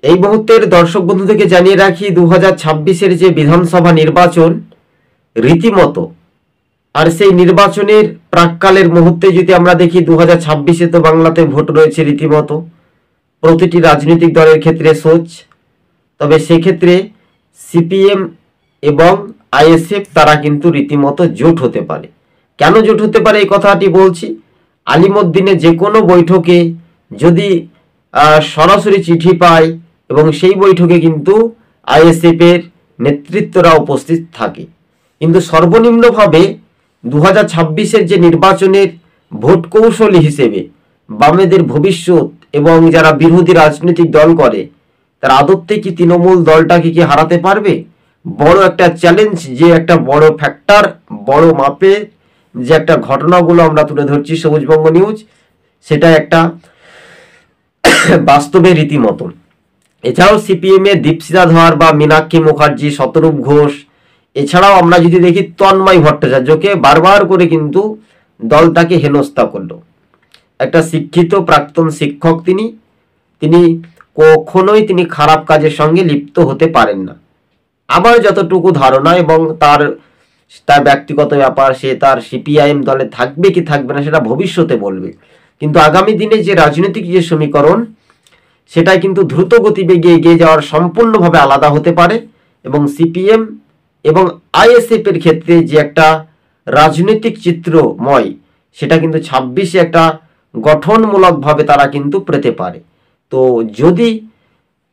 এই মুহূর্তের দর্শক বন্ধুদেরকে জানিয়ে রাখি 2026-এর যে বিধানসভা নির্বাচন রীতিমতো, আর সেই নির্বাচনের প্রাককালের মুহূর্তে যদি আমরা দেখি 2026-এ তো বাংলাতে ভোট রয়েছে রীতিমতো প্রতিটি রাজনৈতিক দলের ক্ষেত্রে সোচ। তবে সেক্ষেত্রে সিপিএম এবং আইএসএফ তারা কিন্তু রীতিমতো জোট হতে পারে। কেন জোট হতে পারে এই কথাটি বলছি, আলিমুদ্দিনে যে কোনো বৈঠকে যদি সরাসরি চিঠি পায় এবং সেই বৈঠকে কিন্তু আইএসএফের নেতৃত্বরা উপস্থিত থাকে, কিন্তু সর্বনিম্নভাবে 2026-এর যে নির্বাচনের ভোট কৌশলী হিসেবে বামেদের ভবিষ্যৎ এবং যারা বিরোধী রাজনৈতিক দল করে তারা আদতে কি তৃণমূল দলটাকে কি হারাতে পারবে? বড় একটা চ্যালেঞ্জ, যে একটা বড় ফ্যাক্টর, বড় মাপের যে একটা ঘটনাগুলো আমরা তুলে ধরছি সবুজবঙ্গ নিউজ, সেটা একটা বাস্তবে রীতিমতো। এছাড়াও সিপিএম এর দীপশিতা ধর বা মীনাক্ষী মুখার্জি, শতরূপ ঘোষ, এছাড়াও আমরা যদি দেখি তন্ময় ভট্টাচার্যকে বারবার করে কিন্তু দলটাকে হেনস্থা করলো। একটা শিক্ষিত প্রাক্তন শিক্ষক তিনি কখনোই তিনি খারাপ কাজের সঙ্গে লিপ্ত হতে পারেন না। আমার যতটুকু ধারণা এবং তার ব্যক্তিগত ব্যাপার, সে তার সিপিআইএম দলে থাকবে কি থাকবে না সেটা ভবিষ্যতে বলবে, কিন্তু আগামী দিনে যে রাজনৈতিক যে সমীকরণ সেটা কিন্তু দ্রুত গতিবেগে এগিয়ে যাওয়ার সম্পূর্ণভাবে আলাদা হতে পারে। এবং সিপিএম এবং আইএসএফ এর ক্ষেত্রে যে একটা রাজনৈতিক চিত্রময়, সেটা কিন্তু 26-এ একটা গঠনমূলকভাবে তারা কিন্তু পেতে পারে। তো যদি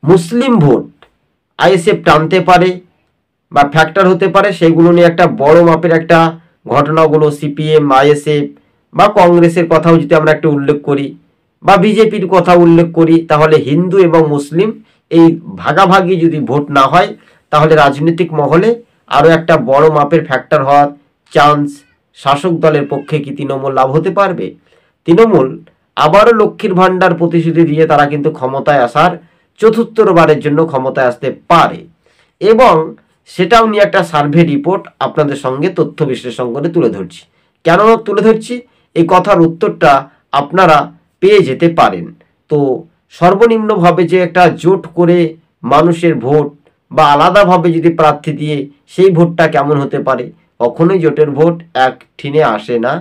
মুসলিম ভোট আইএসএফ টানতে পারে বা ফ্যাক্টর হতে পারে, সেগুলো নিয়ে একটা বড় মাপের একটা ঘটনাগুলো সিপিএম, আইএসএফ বা কংগ্রেসের কথাও যদি আমরা একটু উল্লেখ করি বা বিজেপির কথা উল্লেখ করি, তাহলে হিন্দু এবং মুসলিম এই ভাগাভাগি যদি ভোট না হয় তাহলে রাজনৈতিক মহলে আরও একটা বড় মাপের ফ্যাক্টর হওয়ার চান্স শাসক দলের পক্ষে কি তৃণমূল লাভ হতে পারবে? তৃণমূল আবারও লক্ষ্মীর ভাণ্ডার প্রতিশ্রুতি দিয়ে তারা কিন্তু ক্ষমতায় আসার চতুর্থবারের জন্য ক্ষমতায় আসতে পারে, এবং সেটাও নিয়ে একটা সার্ভে রিপোর্ট আপনাদের সঙ্গে তথ্য বিশ্লেষণ করে তুলে ধরছি। কেন তুলে ধরছি এই কথার উত্তরটা আপনারা পেয়ে যেতে পারেন। তো সর্বনিম্নভাবে যে একটা জোট করে মানুষের ভোট বা আলাদাভাবে যদি প্রার্থী দিয়ে সেই ভোটটা কেমন হতে পারে, কখনোই জোটের ভোট এক ঠিনে আসে না।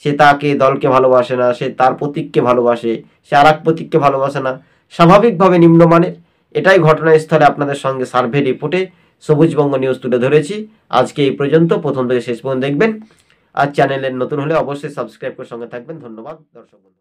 সে তাকে দলকে ভালোবাসে না, সে তার প্রতীককে ভালোবাসে, সে আর এক প্রতীককে ভালোবাসে না, স্বাভাবিকভাবে নিম্নমানের। এটাই ঘটনাস্থলে আপনাদের সঙ্গে সার্ভে রিপোর্টে সবুজবঙ্গ নিউজ তুলে ধরেছি। আজকে এই পর্যন্ত, প্রথম থেকে শেষ পর্যন্ত দেখবেন। আর চ্যানেলের নতুন হলে অবশ্যই সাবস্ক্রাইব করে সঙ্গে থাকবেন। ধন্যবাদ দর্শক বন্ধু।